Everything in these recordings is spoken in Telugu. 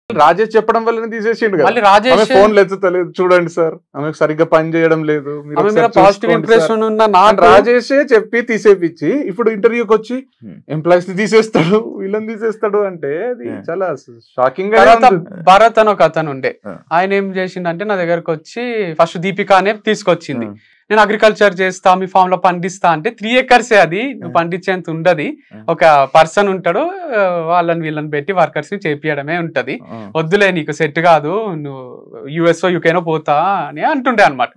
రాజేష్ చెప్పడం వల్లనే తీసేసిండు మళ్ళీ రాజేష్ ఫోన్ ఎత్తుతలేదు చూడండి సార్ ఆమెకు సరిగ్గా పని చేయడం లేదు పాజిటివ్ ఇంప్రెషన్ ఉన్న రాజేషే చెప్పి తీసేపిచ్చి ఇప్పుడు ఇంటర్వ్యూకి వచ్చి ఎంప్లాయీస్ ని తీసేస్తాడు వీళ్ళని తీసేస్తాడు అంటే అది చాలా షాకింగ్ గా. భరత్ అని ఒక అతను ఉండే, ఆయన ఏం చేసిండంటే నా దగ్గరకు వచ్చి ఫస్ట్ దీపిక అనే తీసుకొచ్చింది. నేను అగ్రికల్చర్ చేస్తా మీ ఫామ్ లో పండిస్తా అంటే 3 acres అది నువ్వు పండించేంత ఉండదు, ఒక పర్సన్ ఉంటాడు వాళ్ళని వీళ్ళని పెట్టి వర్కర్స్ ని చేపియడమే ఉంటది, వద్దులే నీకు సెట్ కాదు నువ్వు యుఎస్ఓ యూకేనో పోతా అని అంటుండే అనమాట.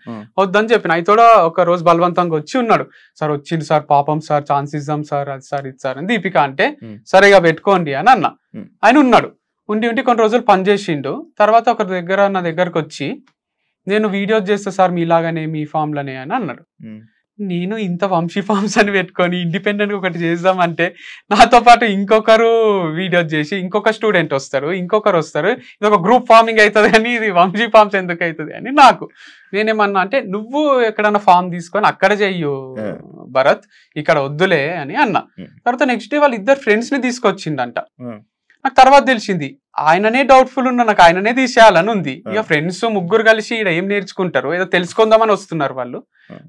వద్దని చెప్పిన అయితే కూడా ఒక రోజు బలవంతంగా వచ్చి ఉన్నాడు. సార్ వచ్చింది సార్ పాపం సార్ ఛాన్స్ ఇద్దాం సార్ అది సార్ ఇది సార్ అని దీపిక అంటే సరిగా పెట్టుకోండి అని అన్న. ఆయన ఉన్నాడు, ఉండి కొన్ని రోజులు పనిచేసిండు. తర్వాత ఒక నా దగ్గరకు వచ్చి నేను వీడియోస్ చేస్తా సార్ మీలాగానే మీ ఫామ్ లోనే అని అన్నాడు. నేను ఇంత వంశీ ఫార్మ్స్ అని పెట్టుకొని ఇండిపెండెంట్ గా ఒకటి చేద్దామంటే నాతో పాటు ఇంకొకరు వీడియోస్ చేసి ఇంకొక స్టూడెంట్ వస్తారు ఇంకొకరు వస్తారు, ఇది ఒక గ్రూప్ ఫార్మింగ్ అవుతుంది అని ఇది వంశీ ఫార్మ్స్ ఎందుకు అవుతుంది అని నాకు. నేనేమన్నా అంటే నువ్వు ఎక్కడన్నా ఫామ్ తీసుకొని అక్కడ చెయ్యు భరత్, ఇక్కడ వద్దులే అని అన్నా. తర్వాత నెక్స్ట్ డే వాళ్ళ ఇద్దరు ఫ్రెండ్స్ ని తీసుకొచ్చిండంట. నాకు తర్వాత తెలిసింది ఆయననే డౌట్ఫుల్ ఉన్నా, నాకు ఆయననే తీసేయాలని ఉంది. ఇక ఫ్రెండ్స్ ముగ్గురు కలిసి ఇక్కడ ఏం నేర్చుకుంటారు ఏదో తెలుసుకుందామని వస్తున్నారు వాళ్ళు,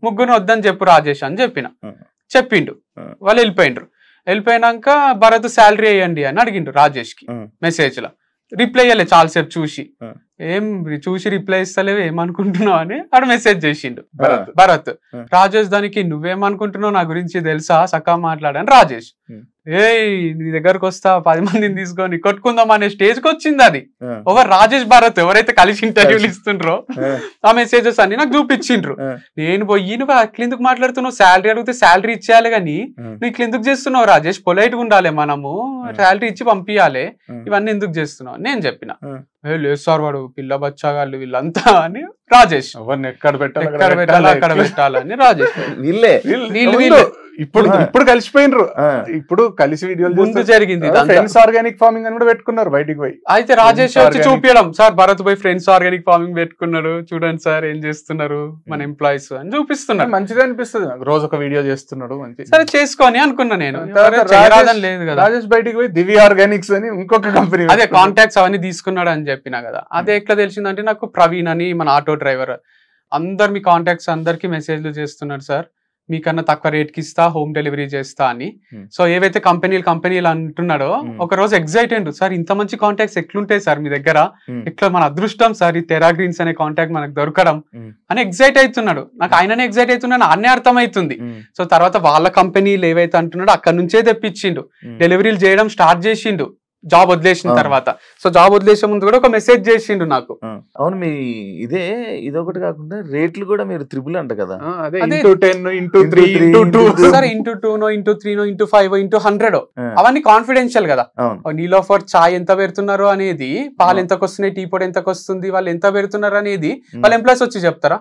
ముగ్గురు వద్దని చెప్పు రాజేష్ అని చెప్పిండు. వాళ్ళు వెళ్ళిపోయినాక భరత్ శాలరీ వేయండి అని అడిగిండు రాజేష్ కి మెసేజ్ లో. రిప్లై ఇయ్యలే చాలాసేపు చూసి, ఏం చూసి రిప్లై ఇస్తలేవు ఏమనుకుంటున్నావు అని ఆడు మెసేజ్ చేసిండు భరత్. రాజేష్ దానికి నువ్వేమనుకుంటున్నావు నా గురించి తెలుసా సక్కా మాట్లాడని రాజేష్. నీ దగ్గరకు వస్తా 10 మందిని తీసుకొని కొట్టుకుందాం అనే స్టేజ్ కి వచ్చింది అది. ఓవర్ రాజేష్ భరత్ ఎవరైతే కలిసి ఇంటర్వ్యూలు ఇస్తుండ్రో ఆ మెసేజెస్ అన్ని నాకు చూపించిండ్రు. నేను పోయి నువ్వు అట్లా ఎందుకు మాట్లాడుతున్నావు, శాలరీ అడిగితే శాలరీ ఇచ్చేయాలి గానీ నువ్వు ఇట్లా ఎందుకు చేస్తున్నావు రాజేష్, పొలైట్ గా ఉండాలి మనము, శాలరీ ఇచ్చి పంపించాలి, ఇవన్నీ ఎందుకు చేస్తున్నావు అని నేను చెప్పిన. లేదు సార్ వాడు పిల్ల బచ్చాగాళ్ళు వీళ్ళంతా అని రాజేష్. ఎవరిని ఎక్కడ పెట్టాలి అక్కడ పెట్టాలని రాజేష్. ఇప్పుడు కలిసిపోయినరు, ఇప్పుడు కలిసి వీడియోలు ముందు జరిగింది ఫ్రెండ్స్ ఆర్గానిక్ ఫార్మింగ్ అని కూడా పెట్టుకున్నారు బయటికి పోయి. అయితే రాజేష్ వచ్చి చూపించడం సార్ భరత్ పోయి ఫ్రెండ్స్ ఆర్గానిక్ ఫార్మింగ్ పెట్టుకున్నారు చూడండి సార్ ఏం చేస్తున్నారు మన ఎంప్లాయీస్ అని చూపిస్తున్నారు. మంచిగా అనిపిస్తుంది, రోజు ఒక వీడియో చేస్తున్నాడు మంచి. సరే చేసుకొని అనుకున్నా నేను, లేదు కదా. రాజేష్ బయటికి పోయి దివి ఆర్గానిక్స్ అని ఇంకొక కంపెనీ, అదే కాంటాక్ట్స్ అవన్నీ తీసుకున్నాడు అని చెప్పినా కదా. అదే ఎట్లా తెలిసిందంటే నాకు ప్రవీణ్ అని మన ఆటో డ్రైవర్ అందరు మీ కాంటాక్ట్స్ అందరికి మెసేజ్లు చేస్తున్నారు సార్ మీకన్నా తక్కువ రేట్ కి ఇస్తా హోమ్ డెలివరీ చేస్తా అని. సో ఏవైతే కంపెనీలు అంటున్నాడో ఒక రోజు ఎగ్జైట్ అయ్యిండు, సార్ ఇంత మంచి కాంటాక్ట్స్ ఎట్లుంటాయి సార్ మీ దగ్గర, ఇట్లా మన అదృష్టం సార్ ఈ టెరా గ్రీన్స్ అనే కాంటాక్ట్ మనకు దొరకడం అని ఎగ్జైట్ అవుతున్నాడు. నాకు ఆయననే ఎగ్జైట్ అవుతున్నాడు అన్నీ అర్థమవుతుంది. సో తర్వాత వాళ్ళ కంపెనీలు ఏవైతే అంటున్నాడో అక్కడ నుంచే తెప్పించిండు, డెలివరీలు చేయడం స్టార్ట్ చేసిండు జాబ్ వదిలేసిన తర్వాత. సో జాబ్ వదిలేసే ముందు కూడా ఒక మెసేజ్ చేసిండు నాకు. అవును మీ ఇదొకటి కాకుండా రేట్లు కూడా మీరు 3 అంట కదా, అవన్నీ కాన్ఫిడెన్షియల్ కదా. నీలోఫర్ చాయ్ ఎంత పెడుతున్నారు అనేది, పాలు ఎంతకు వస్తున్నాయి, టీ పొడి ఎంతకు వస్తుంది, వాళ్ళు ఎంత పెడుతున్నారు అనేది వాళ్ళ ఎంప్లాయీస్ వచ్చి చెప్తారా?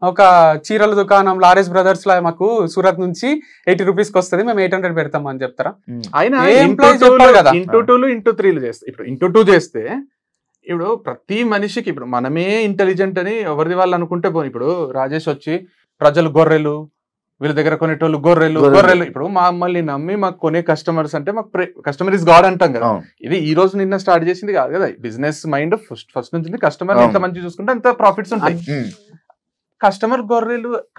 ఒక చీరల దుకాణం లారెస్ బ్రదర్స్ లా మాకు సూరత్ నుంచి 80 రూపీస్ కి వస్తుంది మేము 800 పెడతాం అని చెప్తారా? ఇంటూ3 చేస్తే ఇప్పుడు ఇంటూ2 చేస్తే ఇప్పుడు ప్రతి మనిషికి ఇప్పుడు మనమే ఇంటెలిజెంట్ అని ఎవరిది వాళ్ళు అనుకుంటే పోనీ. ఇప్పుడు రాజేష్ వచ్చి ప్రజలు గొర్రెలు వీళ్ళ దగ్గర కొనేటోళ్ళు గొర్రెలు ఇప్పుడు మమ్మల్ని నమ్మి మాకు కొనే కస్టమర్స్ అంటే మాకు కస్టమర్ ఇస్ గాడ్ అంటాం కదా. ఇది ఈ రోజు నిన్న స్టార్ట్ చేసింది కాదు కదా, బిజినెస్ మైండ్ ఫస్ట్ నుంచి కస్టమర్ ఎంత మంచి చూసుకుంటే అంత ప్రాఫిట్స్ ఉంటాయి.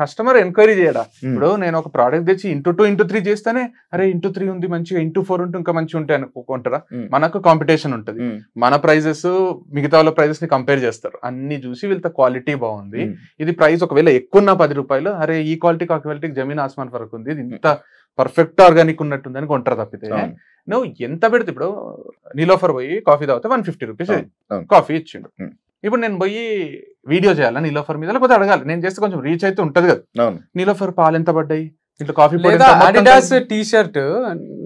కస్టమర్ ఎంక్వైరీ చేయడా. ఇప్పుడు నేను ఒక ప్రోడక్ట్ తెచ్చి ఇంటూ2 ఇంటూ3 చేస్తేనే అరే ఇంటూ3 ఉంది మంచిగా, ఇంటూ4 ఉంటే ఇంకా మంచిగా ఉంటాయి అనుకుంటారా? మనకు కాంపిటీషన్ ఉంటుంది, మన ప్రైజెస్ మిగతా వాళ్ళ ప్రైజెస్ ని కంపేర్ చేస్తారు, అన్ని చూసి వీళ్ళతో క్వాలిటీ బాగుంది, ఇది ప్రైస్ ఒకవేళ ఎక్కువ ఉన్న 10 రూపాయలు అరే ఈ క్వాలిటీకి ఆ క్వాలిటీకి జమీన్ ఆస్మాన్ ఫరక్ ఉంది, ఇది ఇంత పర్ఫెక్ట్ ఆర్గానిక్ ఉన్నట్టుంది అని కొంటారు. తప్పితే నువ్వు ఎంత పెడితే ఇప్పుడు నీలోఫర్ పోయి కాఫీ తాగితే 150 రూపీస్ కాఫీ ఇచ్చిండు. ఇప్పుడు నేను పోయి వీడియో చేయాలా నీలోఫర్ మీద, లేకపోతే అడగాలి, నేను చేస్తే కొంచెం రీచ్ అయితే ఉంటది కదా. నీలోఫర్ పాలు ఎంత పడ్డాయి, ఇట్లా coffee Adidas T shirt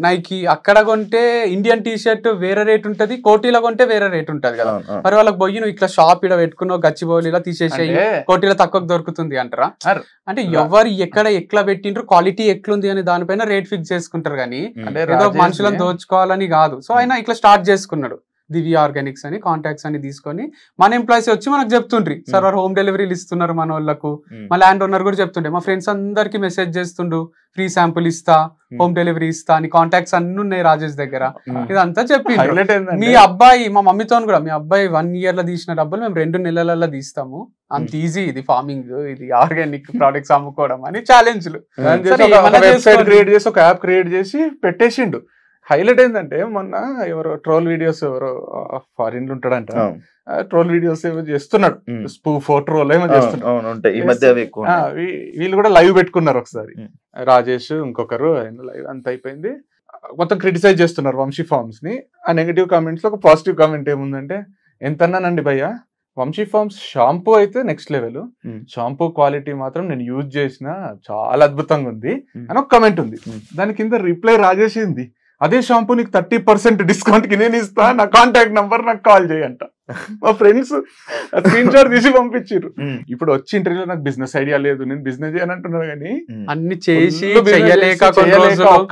Nike అక్కడ కొంటే ఇండియన్ టీ షర్ట్ వేరే రేట్ ఉంటది, కోటీలో కొంటే వేరే రేట్ ఉంటది కదా. మరి వాళ్ళకి పోయి నువ్వు ఇట్లా షాప్ ఇడ పెట్టుకున్నావు గచ్చిబౌలిలో తీసేసేయి కోటీలో తక్కువ దొరుకుతుంది అంటారా? అంటే ఎవరు ఎట్లా పెట్టిండ్రు క్వాలిటీ ఎట్లుంది అని దానిపైన రేట్ ఫిక్స్ చేసుకుంటారు కానీ ఏదో మనుషులను దోచుకోవాలని కాదు. సో ఆయన ఇట్లా స్టార్ట్ చేసుకున్నాడు. దివ్య ఆర్గానిక్స్ అని కాంటాక్ట్స్ అని తీసుకొని మన ఎంప్లాయీస్ వచ్చి మనకు చెప్తుండ్రి సార్ వారు హోమ్ డెలివరీలు ఇస్తున్నారు మన వాళ్ళకు. మా ల్యాండ్ ఓనర్ కూడా చెప్తుండే, మా ఫ్రెండ్స్ అందరికి మెసేజ్ చేస్తుండు ఫ్రీ శాంపుల్ ఇస్తా, హోమ్ డెలివరీ ఇస్తా అని కాంటాక్ట్స్ అన్ని ఉన్నాయి రాజేష్ దగ్గర. ఇదంతా చెప్పి మీ అబ్బాయి, మా మమ్మీతో కూడా, మీ అబ్బాయి 1 year లో తీసిన డబ్బులు మేము 2 నెలలలో తీస్తాము, అంత ఈజీ ఇది ఫార్మింగ్, ఇది ఆర్గానిక్ ప్రొడక్ట్స్ అమ్ముకోవడం అని ఛాలెంజ్లు వెబ్సైట్ క్రియేట్ చేసి ఒక యాప్ క్రియేట్ చేసి పెట్టేసిండు. హైలైట్ ఏంటంటే మొన్న ఎవరో ట్రోల్ వీడియోస్, ఎవరో ఫారిన్ లో ఉంటాడంట, ట్రోల్ వీడియోస్ ఏమో చేస్తున్నాడు, స్పూఫ్ ట్రోల్ ఏమో చేస్తున్నాడు. వీళ్ళు కూడా లైవ్ పెట్టుకున్నారు ఒకసారి, రాజేష్ ఇంకొకరు లైవ్ అంత అయిపోయింది, మొత్తం క్రిటిసైజ్ చేస్తున్నారు వంశీ ఫార్మ్స్ ని. ఆ నెగిటివ్ కామెంట్స్ లో ఒక పాజిటివ్ కామెంట్ ఏముందంటే, ఎంతన్నానండి భయ్య, వంశీ ఫార్మ్స్ షాంపూ అయితే నెక్స్ట్ లెవెల్, షాంపూ క్వాలిటీ మాత్రం నేను యూజ్ చేసిన చాలా అద్భుతంగా ఉంది అని ఒక కమెంట్ ఉంది. దాని కింద రిప్లై రాజేసింది, అదే షాంపూ నీకు 30% డిస్కౌంట్ కి నేను ఇస్తా, నా కాంటాక్ట్ నంబర్ నాకు కాల్ చేయంట. మా ఫ్రెండ్స్ స్క్రీన్ షాట్ తీసి పంపించారు. ఇప్పుడు వచ్చి ఇంటర్వ్యూలో నాకు బిజినెస్ ఐడియా లేదు, నేను బిజినెస్ చేయని అంటున్నాను, కానీ అన్ని చేసి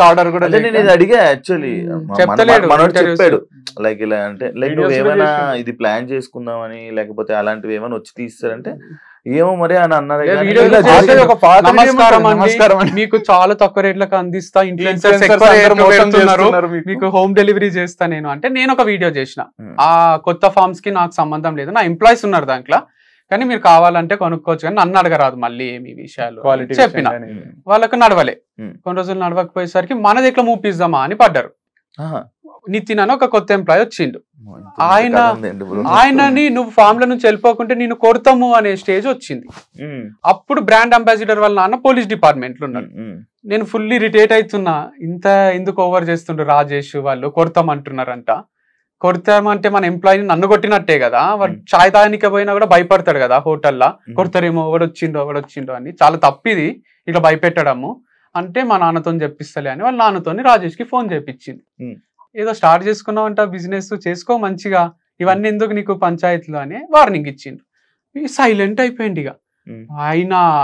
ఆర్డర్ కూడా అడిగా. యాక్చువల్లీ చెప్పాడు లైక్ ఇలా అంటే, లైక్ నువ్వు ఏమైనా ఇది ప్లాన్ చేసుకుందామని లేకపోతే అలాంటివి ఏమైనా వచ్చి తీస్తారంటే ఏమో మరి అని అన్నారు. నమస్కారం, మీకు చాలా తక్కువ రేట్లకు అందిస్తా, ఇన్ఫ్లుయెన్సర్స్ మీకు హోమ్ డెలివరీ చేస్తా నేను అంటే, నేను ఒక వీడియో చేసిన, ఆ కొత్త ఫార్మ్స్ కి నాకు సంబంధం లేదు, నా ఎంప్లాయీస్ ఉన్నారు దాంట్లో, కానీ మీరు కావాలంటే కొనుక్కోవచ్చు, కానీ నన్ను అడగరాదు మళ్ళీ ఏమి విషయాలు చెప్పిన. వాళ్ళకు నడవలే, కొన్ని రోజులు నడవకపోయేసరికి మనది ఎట్లా మూపిద్దామా అని పడ్డారు. నితిన్ అని ఒక కొత్త ఎంప్లాయీ వచ్చిండు, ఆయనని నువ్వు ఫామ్ లో నుంచి వెళ్ళిపోకుంటే నేను కొడతాము అనే స్టేజ్ వచ్చింది. అప్పుడు బ్రాండ్ అంబాసిడర్ వాళ్ళ నాన్న పోలీస్ డిపార్ట్మెంట్ లో ఉన్నాడు. నేను ఫుల్లీ ఇరిటేట్ అవుతున్నా, ఇంత ఎందుకు ఓవర్ చేస్తుండ్రు రాజేష్, వాళ్ళు కొడతామంటున్నారంట. కొడతామంటే మన ఎంప్లాయీని నన్ను కొట్టినట్టే కదా, వాడు చాయ్ తాగనిక పోయినా కూడా భయపడతాడు కదా హోటల్లో, కొడతారేమో ఎవడొచ్చిండో అని. చాలా తప్పిది ఇట్లా భయపెట్టడము అంటే, మా నాన్నతో చెప్పిస్తలే అని వాళ్ళ నాన్నతో రాజేష్ కి ఫోన్ చేపించింది. ఏదో స్టార్ట్ చేసుకున్నావంట బిజినెస్, చేసుకో మంచిగా, ఇవన్నీ ఎందుకు నీకు పంచాయతీలో అని వార్నింగ్ ఇచ్చిండు. సైలెంట్ అయిపోయింది. ఇక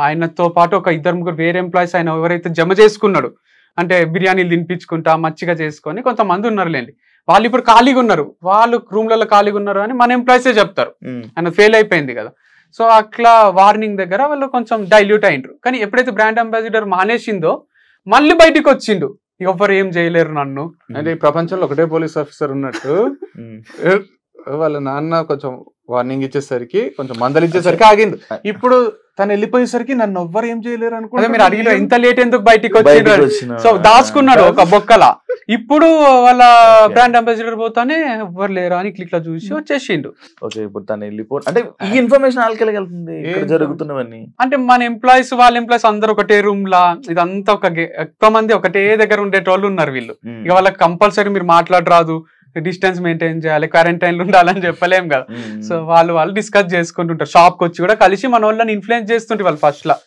ఆయనతో పాటు ఒక 2-3 వేరే ఎంప్లాయీస్ ఆయన ఎవరైతే జమ చేసుకున్నాడు అంటే బిర్యానీలు తినిపించుకుంటా మచ్చిగా చేసుకొని కొంతమంది ఉన్నారులేండి, వాళ్ళు ఇప్పుడు ఖాళీగా ఉన్నారు, వాళ్ళు రూమ్లలో ఖాళీగా ఉన్నారు అని మన ఎంప్లాయీసే చెప్తారు, ఆయన ఫెయిల్ అయిపోయింది కదా. సో అట్లా వార్నింగ్ దగ్గర వాళ్ళు కొంచెం డైల్యూట్ అయిండ్రు. కానీ ఎప్పుడైతే బ్రాండ్ అంబాసిడర్ మానేసిందో మళ్ళీ బయటికి వచ్చిండు, ఎవరు ఏం చేయలేరు నన్ను. అంటే ఈ ప్రపంచంలో ఒకటే పోలీస్ ఆఫీసర్ ఉన్నట్టు వాళ్ళ నాన్న కొంచెం వార్నింగ్ ఇచ్చేసరికి, కొంచెం మందలిచ్చేసరికి ఆగిండు. ఇప్పుడు తను వెళ్ళిపోయేసరికి నన్ను ఎవ్వరు ఏం చేయలేరు అనుకుంటే, మీరు అడిగిన ఇంత లేట్ ఎందుకు బయటికి వచ్చిండ్రు, సో దాచుకున్నాడు ఒక బొక్కల. ఇప్పుడు వాళ్ళ బ్రాండ్ అంబాసిడర్ పోతానే ఎవ్వరు లేరా అని ఇట్లా చూసి వచ్చేసిండు. ఓకే, ఇప్పుడు తను వెళ్ళిపోయి అంటే ఈ ఇన్ఫర్మేషన్ ఆల్కెళ్ళగలుగుతుంది జరుగుతున్నవన్నీ. అంటే మన ఎంప్లాయీస్ వాళ్ళ ఎంప్లాయీస్ అందరు ఒకటే రూమ్ లా, ఇదంతా ఎక్కువ మంది ఒకటే దగ్గర ఉండేటోళ్ళు ఉన్నారు వీళ్ళు. ఇక వాళ్ళకి కంపల్సరీ మీరు మాట్లాడరాదు, డిస్టెన్స్ మెయింటైన్ చేయాలి, క్వారంటైన్ లో ఉండాలని చెప్పలేం కదా. సో వాళ్ళు డిస్కస్ చేసుకుంటుంటారు, షాప్ కి వచ్చి కూడా కలిసి మన వాళ్ళని ఇన్ఫ్లుయెన్స్ చేస్తుంటే వాళ్ళు ఫస్ట్ లా,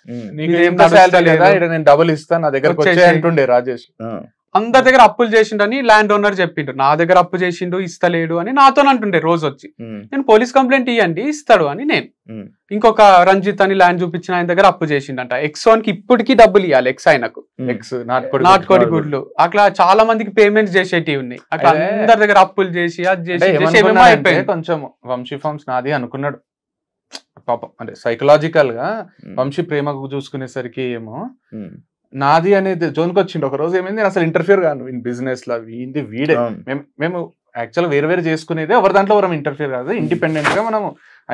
నేను డబుల్ ఇస్తాను నా దగ్గర అంటుండే రాజేష్. అందరి దగ్గర అప్పులు చేసిండని ల్యాండ్ ఓనర్ చెప్పిండు, నా దగ్గర అప్పు చేసిండు ఇస్తలేడు అని నాతో అంటుండే రోజు వచ్చి. నేను పోలీస్ కంప్లైంట్ ఇవ్వండి ఇస్తాడు అని నేను. ఇంకొక రంజిత్ అని ల్యాండ్ చూపించిన ఆయన దగ్గర అప్పు చేసిండంట, ఎక్సోన్ కి ఇప్పటికీ డబ్బులు ఇవ్వాలి, ఎక్స్ ఆయనకు నాటుకోడి గుడ్లు. అట్లా చాలా మందికి పేమెంట్స్ చేసేటివి ఉన్నాయి. అట్లా అందరి దగ్గర అప్పులు చేసి అది చేసి కొంచెం వంశీ ఫార్మ్స్ నాది అనుకున్నాడు పాపం. అంటే సైకలాజికల్ గా వంశీ ప్రేమకు చూసుకునేసరికి ఏమో నాది అనేది జోన్కి వచ్చిండు. ఒక రోజు ఏమైంది, నేను అసలు ఇంటర్ఫియర్ కాను ఇన్ బిజినెస్ లో, వీడే మేము యాక్చువల్ వేరు వేరు చేసుకునేది, ఎవరి దాంట్లో ఎవరు ఇంటర్ఫియర్ కాదు, ఇండిపెండెంట్ గా మనం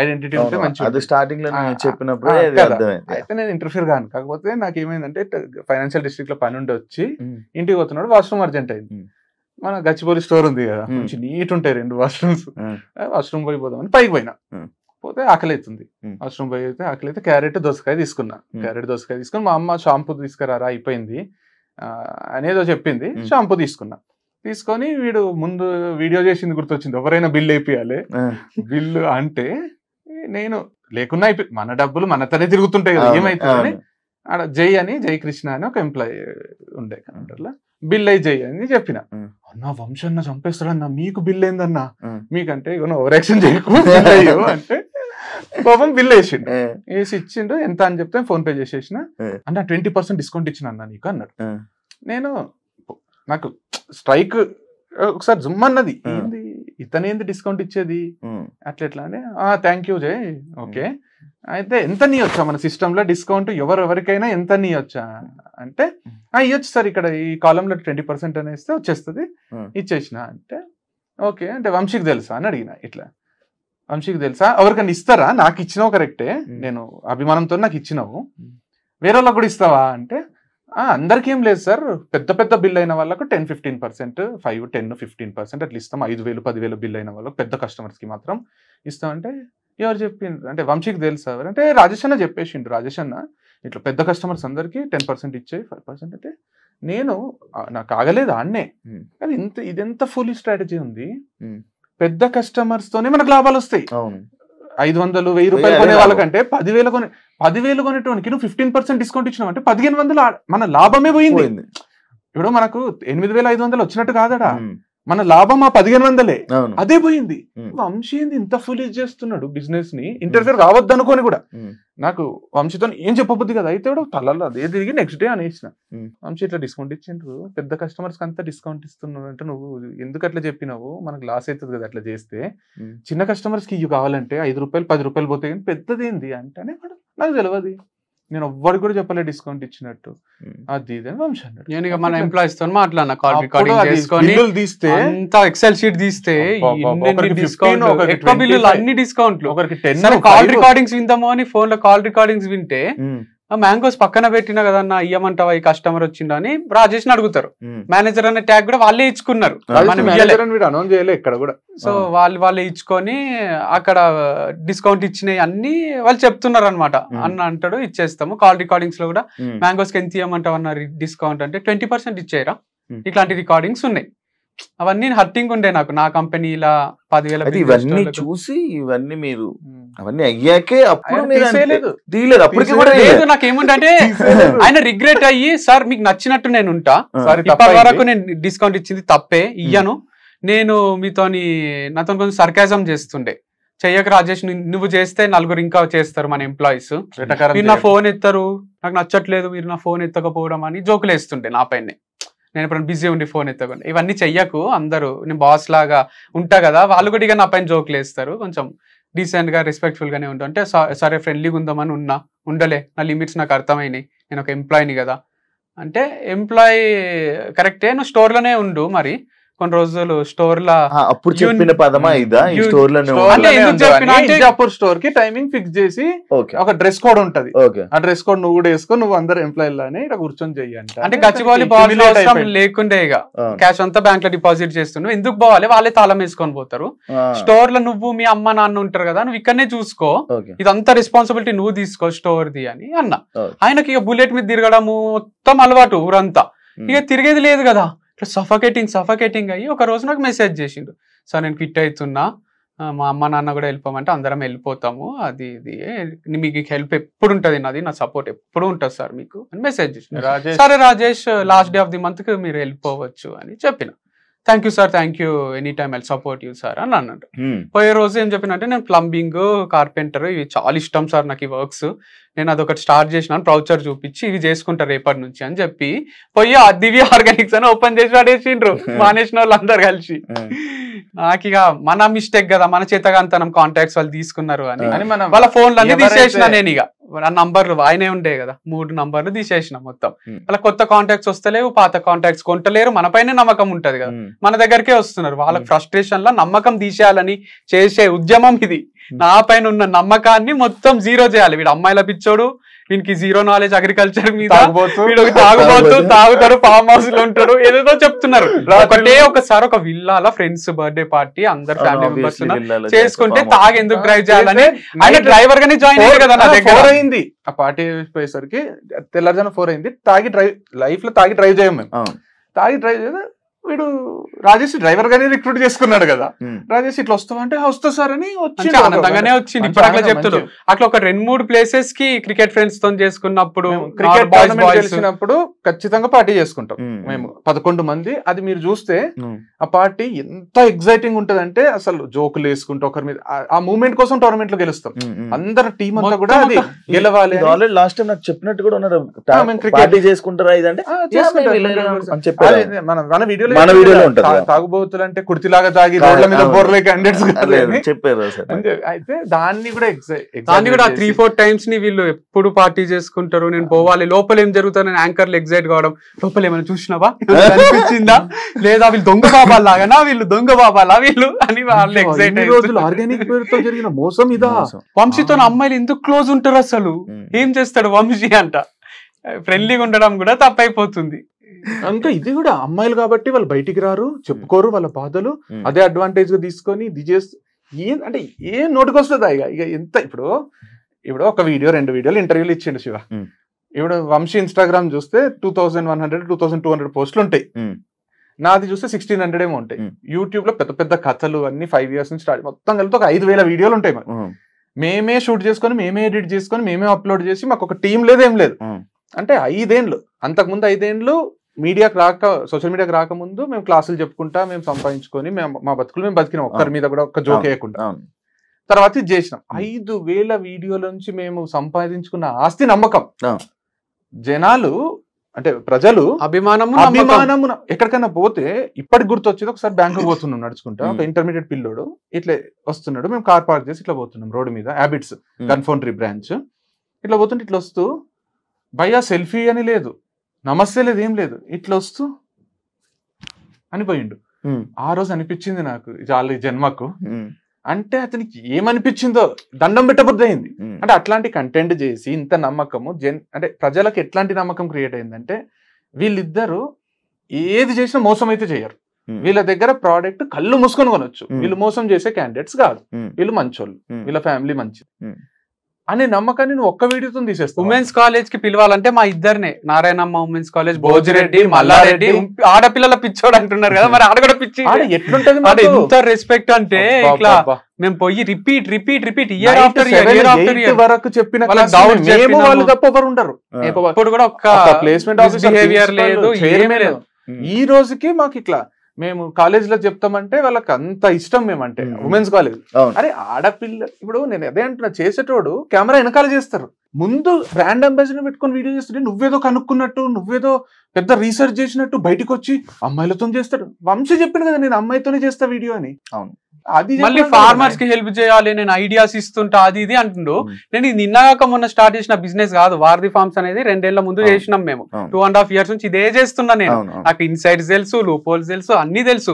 ఐడెంటిటీ ఉంటే మంచిది. స్టార్టింగ్ లో చెప్పినప్పుడు అయితే నేను ఇంటర్ఫియర్ కాను. కాకపోతే నాకు ఏమైందంటే ఫైనాన్షియల్ డిస్ట్రిక్ట్ లో పని ఉండి వచ్చి ఇంటికి పోతున్నాడు, వాష్రూమ్ అర్జెంట్ అయింది. మన గచ్చిబౌలి స్టోర్ ఉంది కదా, మంచి నీట్ ఉంటాయి 2 వాష్రూమ్స్. వాష్రూమ్ పోయిపోదామని పైకి పోయినా, పోతే ఆకలి అవుతుంది. వాష్రూమ్ పోయి అయితే ఆకలి అయితే క్యారెట్ దోసకాయ తీసుకున్నా. క్యారెట్ దోసకాయ తీసుకుని మా అమ్మ షాంపూ తీసుకురారా అయిపోయింది అనేదో చెప్పింది, షాంపూ తీసుకొని వీడు ముందు వీడియో చేసింది గుర్తొచ్చింది, ఎవరైనా బిల్ అయిపోయాలి బిల్లు అంటే, నేను లేకున్నా అయిపోయి మన డబ్బులు మనతోనే తిరుగుతుంటాయి కదా, ఏమైతుందని ఆడ జై కృష్ణ అని ఒక ఎంప్లాయీ ఉండే కౌంటర్లో, బిల్ అయి జై అని చెప్పిన. అన్నా వంశన్న చంపేస్తాడన్నా, మీకు బిల్ ఏందన్నా, మీకంటే ఓవర్ యాక్షన్ చేయకు అంటే పాపం బిల్ వేసి ఇచ్చిండు. ఎంత అని చెప్తే ఫోన్ పే చేసేసిన. అన్న 20% డిస్కౌంట్ ఇచ్చిన అన్న నీకు అన్నాడు. నేను నాకు స్ట్రైక్ ఒకసారి జుమ్ అన్నది, ఏంది ఇతనేంది డిస్కౌంట్ ఇచ్చేది అట్లా ఎట్లా అని థ్యాంక్ యూ జయ్ ఓకే అయితే ఎంత నీయొచ్చా మన సిస్టంలో డిస్కౌంట్ ఎవరికైనా ఎంత నీయొచ్చా అంటే ఇవ్వచ్చు సార్ ఇక్కడ ఈ కాలంలో 20% అనేస్తే వచ్చేస్తుంది ఇచ్చేసిన అంటే ఓకే అంటే వంశీకి తెలుసా అని అడిగిన ఇట్లా వంశీకి తెలుసా ఎవరికైనా ఇస్తారా నాకు ఇచ్చినావు కరెక్టే నేను అభిమానంతో నాకు ఇచ్చినావు వేరే వాళ్ళకి కూడా ఇస్తావా అంటే అందరికి ఏం లేదు సార్ పెద్ద పెద్ద బిల్ అయిన వాళ్ళకు 10-15% 5-10-15% అట్లా ఇస్తాం 5,000-10,000 బిల్ అయిన వాళ్ళకి పెద్ద కస్టమర్స్కి మాత్రం ఇస్తామంటే ఎవరు చెప్పిండ్రు అంటే వంశీకి తెలుసా అంటే రాజేష్ అన్న చెప్పేసిండు రాజేష్ అన్న ఇట్లా పెద్ద కస్టమర్స్ అందరికి 10% ఇచ్చాయి 5% అంటే నేను నాకు ఆగలేదు ఆడనే కానీ ఇదెంత ఫుల్ స్ట్రాటజీ ఉంది పెద్ద కస్టమర్స్ తోనే మనకు లాభాలు వస్తాయి 500-1000 రూపాయలు కొనే వాళ్ళకంటే 10,000 కొనేటోనికి నువ్వు 15% డిస్కౌంట్ ఇచ్చినావు అంటే 1,500 మన లాభమే పోయింది ఇప్పుడు మనకు 8,500 వచ్చినట్టు కాదడా మన లాభం 1,500 అదే పోయింది వంశీ ఇంత ఫుల్ చేస్తున్నాడు బిజినెస్ ని ఇంటర్ఫియర్ కావద్దు అనుకోని కూడా నాకు వంశీతో ఏం చెప్పబుద్ది కదా అయితే తలలో అదే తిరిగి నెక్స్ట్ డే అనేసిన వంశీ ఇట్లా డిస్కౌంట్ ఇచ్చిండ్రు పెద్ద కస్టమర్స్ కి అంతా డిస్కౌంట్ ఇస్తున్నాడు అంటే నువ్వు ఎందుకు అట్లా చెప్పినావు మనకు లాస్ అవుతుంది కదా అట్లా చేస్తే చిన్న కస్టమర్స్ కి ఇవి కావాలంటే 5 రూపాయలు 10 రూపాయలు పోతాయి కానీ పెద్దది ఏంది అంటే నాకు తెలియదు నేను ఎవ్వరికి కూడా చెప్పలేదు డిస్కౌంట్ ఇచ్చినట్టు అది ఇది అని వంశీ అన్నాడు నేను ఇక మన ఎంప్లాయీస్ తో మాట్లాడినా కాల్ రికార్డింగ్ చేసుకొని తీస్తే అంతా ఎక్సెల్ షీట్ తీస్తే ఎక్కువ బిల్లులు అన్ని డిస్కౌంట్లు ఒకరికి కాల్ రికార్డింగ్స్ విందాము అని ఫోన్ లో కాల్ రికార్డింగ్స్ వింటే మ్యాంగోస్ పక్కన పెట్టినా కదన్నా ఇయ్యమంటావా ఈ కస్టమర్ వచ్చిండా అని రాజేష్ అడుగుతారు మేనేజర్ అనే ట్యాగ్ కూడా వాళ్ళే ఇచ్చుకున్నారు సో వాళ్ళే ఇచ్చుకొని అక్కడ డిస్కౌంట్ ఇచ్చినాయి అన్ని వాళ్ళు చెప్తున్నారు అనమాట అన్న అంటాడు ఇచ్చేస్తాము కాల్ రికార్డింగ్స్ లో కూడా మ్యాంగోస్ కి ఎంత ఇయ్యమంటావు అన్న డిస్కౌంట్ అంటే 20% ఇచ్చేయరా ఇట్లాంటి రికార్డింగ్స్ ఉన్నాయి అవన్నీ హర్టింగ్ ఉండే నాకు నా కంపెనీ ఇలా 10,000 ఇవన్నీ చూసి ఇవన్నీ మీరు అవన్నీ అయ్యాకే అప్పుడు నాకేముంటే ఆయన రిగ్రెట్ అయ్యి సార్ మీకు నచ్చినట్టు నేను ఉంటా ఇప్పటి వరకు నేను డిస్కౌంట్ ఇచ్చింది తప్పే ఇయ్యను నేను నాతో కొంచెం సర్కాజం చేస్తుండే చెయ్యక రాజేష్ నువ్వు చేస్తే నలుగురు ఇంకా చేస్తారు మన ఎంప్లాయీస్ మీరు నా ఫోన్ ఎత్తారు నాకు నచ్చట్లేదు మీరు నా ఫోన్ ఎత్తకపోవడం అని జోకులు వేస్తుండే నా పైన నేను ఇప్పుడు బిజీ ఉండి ఫోన్ ఎత్తకుండా ఇవన్నీ చెయ్యకు అందరూ నేను బాస్ లాగా ఉంటా కదా వాళ్ళు కూడా ఇక నా పైన జోకులు వేస్తారు కొంచెం డీసెంట్ గా రెస్పెక్ట్ఫుల్ గానే ఉంటా అంటే సరే ఫ్రెండ్లీగా ఉందామని ఉండలే నా లిమిట్స్ నాకు అర్థమైనాయి నేను ఒక ఎంప్లాయీని కదా అంటే ఎంప్లాయీ కరెక్టే నువ్వు స్టోర్ లోనే ఉండు మరి కొన్ని రోజులు స్టోర్ లా అప్పుడు చెప్పిన పదమా ఇదా ఈ స్టోర్ లో స్టోర్ కి టైమింగ్ ఫిక్స్ చేసి ఒక డ్రెస్ కోడ్ ఉంటది ఆ డ్రెస్ కోడ్ నువ్వు కూడా వేసుకో నువ్వు అందరు ఎంప్లాయీ లానే ఇక్కడ కూర్చొని చెయ్యండి అంటే గచ్చిబౌలి లేకుండే ఇక క్యాష్ అంతా బ్యాంక్ లో డిపాజిట్ చేస్తున్నావు ఎందుకు పోవాలి వాళ్ళే తాళం వేసుకొని పోతారు స్టోర్ లో నువ్వు మీ అమ్మ నాన్న ఉంటారు కదా నువ్వు ఇక్కడనే చూసుకో ఇదంతా రెస్పాన్సిబిలిటీ నువ్వు తీసుకో స్టోర్ ది అని అన్న ఆయనకి ఇక బుల్లెట్ మీద తిరగడము మొత్తం అలవాటు ఊరంతా ఇక తిరిగేది లేదు కదా ఇట్లా సఫకేటింగ్ అయ్యి ఒక రోజు నాకు మెసేజ్ చేసిండు సార్ నేను క్విట్ అవుతున్నా మా అమ్మ నాన్న కూడా వెళ్ళిపోమంటే అందరం వెళ్ళిపోతాము అది ఇది మీకు హెల్ప్ ఎప్పుడు ఉంటుంది నాది నా సపోర్ట్ ఎప్పుడు ఉంటుంది సార్ మీకు అని మెసేజ్ చేసిండు సరే Rajesh last day of the month కి మీరు వెళ్ళిపోవచ్చు అని చెప్పిన thank you sir thank you any time I'll support you sir అని అన్నట్టు పోయే రోజు ఏం చెప్పినంటే నేను ప్లంబింగ్ కార్పెంటర్ ఇవి చాలా ఇష్టం సార్ నాకు ఈ వర్క్స్ నేను అదొకటి స్టార్ట్ చేసినాను ప్రౌచర్ చూపించి ఇవి చేసుకుంటారు రేపటి నుంచి అని చెప్పి పోయి దివ్య ఆర్గానిక్స్ అని ఓపెన్ చేసి పడేసిండ్రు మానేసిన వాళ్ళు అందరు కలిసి నాకు ఇక మన మిస్టేక్ కదా మన చేతగాంతనం కాంటాక్ట్స్ వాళ్ళు తీసుకున్నారు అని వాళ్ళ ఫోన్లు అన్ని తీసేసిన నేను ఇక ఆ నంబర్లు ఆయనే ఉండే కదా 3 నంబర్లు తీసేసిన మొత్తం అలా కొత్త కాంటాక్ట్స్ వస్తలేవు పాత కాంటాక్ట్స్ కొంటలేరు మన పైన నమ్మకం ఉంటది కదా మన దగ్గరకే వస్తున్నారు వాళ్ళకి ఫ్రస్ట్రేషన్ లా నమ్మకం తీసేయాలని చేసే ఉద్యమం ఇది నా పైన ఉన్న నమ్మకాన్ని మొత్తం జీరో చేయాలి వీడు అమ్మాయిల పిచ్చోడు వీనికి జీరో నాలెడ్జ్ అగ్రికల్చర్ మీద వీడు తాగుతాడు ఫామ్ హౌస్ లో ఉంటాడు ఏదేదో చెప్తున్నారు ఒకసారి ఒక విల్లాల ఫ్రెండ్స్ బర్త్డే పార్టీ అందరు ఫ్యామిలీ మెంబర్స్ చేసుకుంటే తాగి ఎందుకు డ్రైవ్ చేయాలని ఆయన డ్రైవర్ గానే జాయిన్ అయ్యారు కదా నా దగ్గర అయింది ఆ పార్టీ పోయేసరికి తెల్లారుజాన 4 అయింది తాగి డ్రైవ్ చేయం మేము తాగి డ్రైవ్ చేస్తే వీడు రాజేష్ డ్రైవర్ గానే రిక్రూట్ చేసుకున్నాడు కదా రాజేష్ ఇట్లా వస్తావా అంటే వస్తా సార్ అని వచ్చింది ఆనందంగానే వచ్చింది ఇప్పుడు అట్లా చెప్తాడు అట్లా ఒక 2-3 ప్లేసెస్ కి క్రికెట్ ఫ్రెండ్స్ తో చేసుకున్నప్పుడు క్రికెట్ టోర్నమెంట్ గెలిచినప్పుడు ఖచ్చితంగా పార్టీ చేసుకుంటాం మేము 11 మంది అది మీరు చూస్తే ఆ పార్టీ ఎంత ఎగ్జైటింగ్ ఉంటదంటే అసలు జోకులు వేసుకుంటూ ఒకరి మీద ఆ మూమెంట్ కోసం టోర్నమెంట్ లో గెలుస్తాం అందరు టీం అంతా కూడా అది గెలవాలి లాస్ట్ టైం నాకు చెప్పినట్టు కూడా ఉన్నారు పార్టీ చేసుకుంటారా ఇదంటే మన వీడియోలో మన వీడియోలో ఉంటుంది. తాగుబోతులు అంటే కుర్తిలాగా తాగి రోడ్ల మీద బోర్లే క్యాండిడేట్స్ చెప్పారు. అయితే దాన్ని కూడా 3-4 టైమ్స్ ని వీళ్ళు ఎప్పుడు పార్టీ చేసుకుంటారు, నేను పోవాలి, లోపల ఏం జరుగుతుంది, నేను యాంకర్లు ఎగ్జైట్ కావడం, లోపల ఏమైనా చూసినావా, అనిపించిందా, లేదా వీళ్ళు దొంగ బాబాలు లాగానా, వీళ్ళు దొంగ బాబాలా వీళ్ళు అని వాళ్ళు ఎగ్జైట్. ఆర్గానిక్ పేరుతో జరిగిన మోసం ఇదా. వంశీతో అమ్మాయిలు ఎందుకు క్లోజ్ ఉంటారు అసలు, ఏం చేస్తాడు వంశీ అంట, ఫ్రెండ్లీగా ఉండడం కూడా తప్పైపోతుంది. ఇంకా ఇది కూడా అమ్మాయిలు కాబట్టి వాళ్ళు బయటికి రారు, చెప్పుకోరు వాళ్ళ బాధలు, అదే అడ్వాంటేజ్ గా తీసుకొని ఇది చేస్తే అంటే ఏం నోటికొస్తుందా ఇక ఎంత. ఇప్పుడు ఒక వీడియో 2 వీడియోలు ఇంటర్వ్యూలు ఇచ్చిండు శివ. ఇప్పుడు వంశీ ఇన్స్టాగ్రామ్ చూస్తే 2100-2200 పోస్టులు ఉంటాయి, నాది చూస్తే 1600 ఏమో ఉంటాయి. యూట్యూబ్ లో పెద్ద పెద్ద కథలు అన్ని 5 years నుంచి స్టార్ట్, మొత్తం కలిపి ఒక 5000 వీడియోలు ఉంటాయి. మేమే షూట్ చేసుకొని, మేమే ఎడిట్ చేసుకొని, మేమే అప్లోడ్ చేసి, మాకు ఒక టీం లేదు, ఏం లేదు. అంటే 5 ఏళ్ళు, అంతకుముందు 5 ఏళ్ళు మీడియాకి సోషల్ మీడియాకి రాకముందు మేము క్లాసులు చెప్పుకుంటా, మేము సంపాదించుకొని మా బతుకులు మేము బతికినాం, ఒక్కరి మీద కూడా ఒక్క జోక్ వేయకుండా. తర్వాత ఇది చేసినాం. 5000 వీడియోల నుంచి మేము సంపాదించుకున్న ఆస్తి నమ్మకం. జనాలు అంటే ప్రజలు అభిమానము ఎక్కడికైనా పోతే ఇప్పటికి గుర్తొచ్చేది, ఒకసారి బ్యాంకు పోతున్నాం నడుచుకుంటా, ఒక ఇంటర్మీడియట్ పిల్లోడు ఇట్లా వస్తున్నాడు, మేము కార్ పార్క్ చేసి ఇట్లా పోతున్నాం రోడ్డు మీద, హ్యాబిట్స్ కన్ఫౌండరీ బ్రాంచ్, ఇట్లా పోతుంటే ఇట్లా వస్తూ భయ్యా సెల్ఫీ అని లేదు, నమస్తే లేదు, ఏం లేదు, ఇట్లా వస్తూ అని పోయిండు. ఆ రోజు అనిపించింది నాకు చాలా జన్మకు, అంటే అతనికి ఏమనిపించిందో దండం పెట్టబుద్ధి అయింది. అంటే అట్లాంటి కంటెంట్ చేసి ఇంత నమ్మకము అంటే ప్రజలకు ఎట్లాంటి నమ్మకం క్రియేట్ అయిందంటే, వీళ్ళిద్దరూ ఏది చేసినా మోసం అయితే చేయరు, వీళ్ళ దగ్గర ప్రోడక్ట్ కళ్ళు మూసుకొని కొనొచ్చు, వీళ్ళు మోసం చేసే క్యాండిడేట్స్ కాదు, వీళ్ళు మంచోళ్ళు, వీళ్ళ ఫ్యామిలీ మంచిది అనే నమ్మకాన్ని నువ్వు ఒక్క వీడియోతో తీసేస్తావు. ఉమెన్స్ కాలేజ్ కి పిలవాలంటే మా ఇద్దరినే, నారాయణమ్మ ఉమెన్స్ కాలేజ్, భోజిరెడ్డి, మల్లారెడ్డి, ఆడపిల్లల పిచ్చోడు అంటున్నారు కదా, మరి ఆడ కూడా పిచ్చి ఎట్లుంటది, ఎంత రెస్పెక్ట్ అంటే ఇట్లా మేము పోయి రిపీట్ ఇయర్ ఆఫ్టర్ ఇయర్ వరకు చెప్పిన వాళ్ళు తప్ప ఎవరు ఉండరు. ఇప్పుడు కూడా ఒక్క ప్లేస్మెంట్ బిహేవియర్ లేదు, ఏమీ లేదు. ఈ రోజుకి మాకు ఇట్లా మేము కాలేజీలో చెప్తామంటే వాళ్ళకి అంత ఇష్టం, మేమంటే ఉమెన్స్ కాలేజ్. అరే ఆడపిల్ల, ఇప్పుడు నేను అదే అంటున్నా, చేసేటోడు కెమెరా వెనకాల చేస్తారు, ముందు బ్రాండ్ అంబాసిడర్ పెట్టుకొని వీడియో చేస్తుంటే నువ్వేదో కనుక్కున్నట్టు, నువ్వేదో పెద్ద రీసెర్చ్ చేసినట్టు బయటకు వచ్చి అమ్మాయిలతో చేస్తాడు. వంశీ చెప్పింది కదా నేను అమ్మాయితోనే చేస్తా వీడియో అని. అవును, అది మళ్ళీ ఫార్మర్స్ కి హెల్ప్ చేయాలి, నేను ఐడియాస్ ఇస్తుంటా, అది ఇది అంటుండు. నేను ఇది నిన్నగాక మొన్న స్టార్ట్ చేసిన బిజినెస్ కాదు, వారధి ఫార్మ్స్ అనేది 2 ఏళ్ల ముందు చేసినాం మేము. 2.5 years నుంచి ఇదే చేస్తున్నా నేను. నాకు ఇన్సైడ్స్ తెలుసు, లూప్ హోల్స్ తెలుసు, అన్ని తెలుసు.